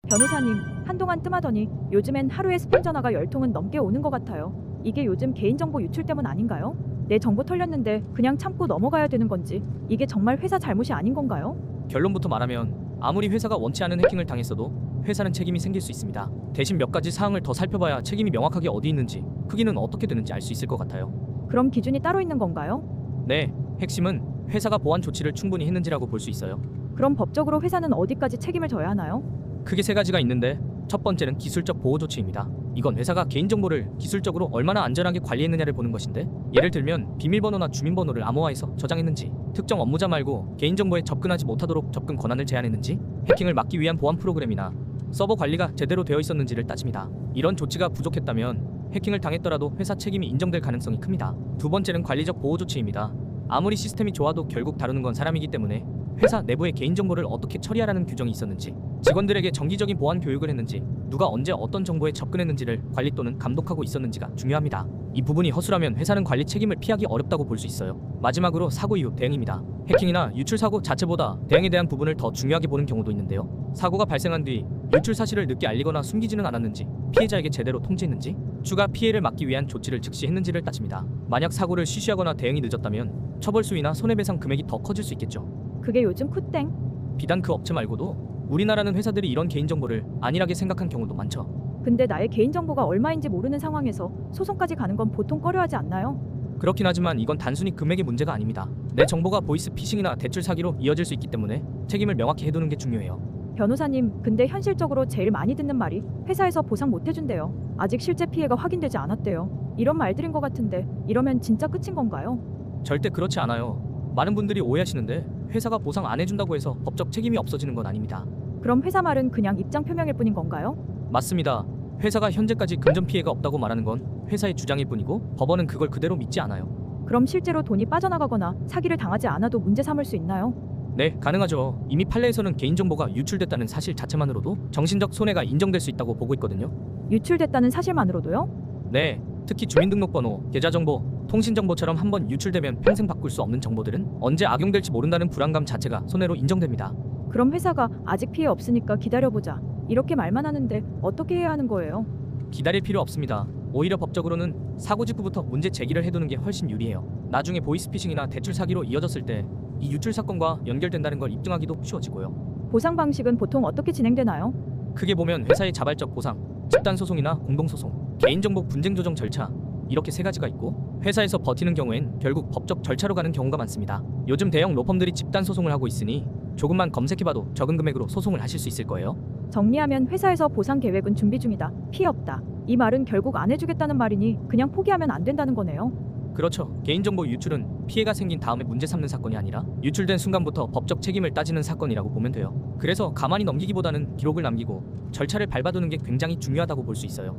변호사님, 한동안 뜸하더니 요즘엔 하루에 스팸 전화가 10통은 넘게 오는 것 같아요. 이게 요즘 개인정보 유출 때문 아닌가요? 내 정보 털렸는데 그냥 참고 넘어가야 되는 건지, 이게 정말 회사 잘못이 아닌 건가요? 결론부터 말하면 아무리 회사가 원치 않은 해킹을 당했어도 회사는 책임이 생길 수 있습니다. 대신 몇 가지 사항을 더 살펴봐야 책임이 명확하게 어디 있는지, 크기는 어떻게 되는지 알 수 있을 것 같아요. 그럼 기준이 따로 있는 건가요? 네, 핵심은 회사가 보안 조치를 충분히 했는지라고 볼 수 있어요. 그럼 법적으로 회사는 어디까지 책임을 져야 하나요? 크게 세 가지가 있는데, 첫 번째는 기술적 보호 조치입니다. 이건 회사가 개인정보를 기술적으로 얼마나 안전하게 관리했느냐를 보는 것인데, 예를 들면 비밀번호나 주민번호를 암호화해서 저장했는지, 특정 업무자 말고 개인정보에 접근하지 못하도록 접근 권한을 제한했는지, 해킹을 막기 위한 보안 프로그램이나 서버 관리가 제대로 되어 있었는지를 따집니다. 이런 조치가 부족했다면 해킹을 당했더라도 회사 책임이 인정될 가능성이 큽니다. 두 번째는 관리적 보호 조치입니다. 아무리 시스템이 좋아도 결국 다루는 건 사람이기 때문에 회사 내부의 개인정보를 어떻게 처리하라는 규정이 있었는지, 직원들에게 정기적인 보안 교육을 했는지, 누가 언제 어떤 정보에 접근했는지를 관리 또는 감독하고 있었는지가 중요합니다. 이 부분이 허술하면 회사는 관리 책임을 피하기 어렵다고 볼 수 있어요. 마지막으로 사고 이후 대응입니다. 해킹이나 유출 사고 자체보다 대응에 대한 부분을 더 중요하게 보는 경우도 있는데요. 사고가 발생한 뒤 유출 사실을 늦게 알리거나 숨기지는 않았는지, 피해자에게 제대로 통지했는지, 추가 피해를 막기 위한 조치를 즉시 했는지를 따집니다. 만약 사고를 쉬쉬하거나 대응이 늦었다면 처벌 수위나 손해배상 금액이 더 커질 수 있겠죠. 그게 요즘 쿠땡? 비단 그 업체 말고도 우리나라는 회사들이 이런 개인정보를 안일하게 생각한 경우도 많죠. 근데 나의 개인정보가 얼마인지 모르는 상황에서 소송까지 가는 건 보통 꺼려하지 않나요? 그렇긴 하지만 이건 단순히 금액의 문제가 아닙니다. 내 정보가 보이스 피싱이나 대출 사기로 이어질 수 있기 때문에 책임을 명확히 해두는 게 중요해요. 변호사님, 근데 현실적으로 제일 많이 듣는 말이 회사에서 보상 못 해준대요. 아직 실제 피해가 확인되지 않았대요. 이런 말들인 것 같은데, 이러면 진짜 끝인 건가요? 절대 그렇지 않아요. 많은 분들이 오해하시는데, 회사가 보상 안 해준다고 해서 법적 책임이 없어지는 건 아닙니다. 그럼 회사 말은 그냥 입장 표명일 뿐인 건가요? 맞습니다. 회사가 현재까지 금전 피해가 없다고 말하는 건 회사의 주장일 뿐이고, 법원은 그걸 그대로 믿지 않아요. 그럼 실제로 돈이 빠져나가거나 사기를 당하지 않아도 문제 삼을 수 있나요? 네, 가능하죠. 이미 판례에서는 개인정보가 유출됐다는 사실 자체만으로도 정신적 손해가 인정될 수 있다고 보고 있거든요. 유출됐다는 사실만으로도요? 네, 특히 주민등록번호, 계좌정보, 통신정보처럼 한번 유출되면 평생 바꿀 수 없는 정보들은 언제 악용될지 모른다는 불안감 자체가 손해로 인정됩니다. 그럼 회사가 아직 피해 없으니까 기다려보자, 이렇게 말만 하는데 어떻게 해야 하는 거예요? 기다릴 필요 없습니다. 오히려 법적으로는 사고 직후부터 문제 제기를 해두는 게 훨씬 유리해요. 나중에 보이스피싱이나 대출 사기로 이어졌을 때 이 유출 사건과 연결된다는 걸 입증하기도 쉬워지고요. 보상 방식은 보통 어떻게 진행되나요? 크게 보면 회사의 자발적 보상, 집단소송이나 공동소송, 개인정보 분쟁 조정 절차, 이렇게 세 가지가 있고, 회사에서 버티는 경우엔 결국 법적 절차로 가는 경우가 많습니다. 요즘 대형 로펌들이 집단소송을 하고 있으니 조금만 검색해봐도 적은 금액으로 소송을 하실 수 있을 거예요. 정리하면 회사에서 보상 계획은 준비 중이다, 피해 없다, 이 말은 결국 안 해주겠다는 말이니 그냥 포기하면 안 된다는 거네요. 그렇죠. 개인정보 유출은 피해가 생긴 다음에 문제 삼는 사건이 아니라 유출된 순간부터 법적 책임을 따지는 사건이라고 보면 돼요. 그래서 가만히 넘기기보다는 기록을 남기고 절차를 밟아두는 게 굉장히 중요하다고 볼 수 있어요.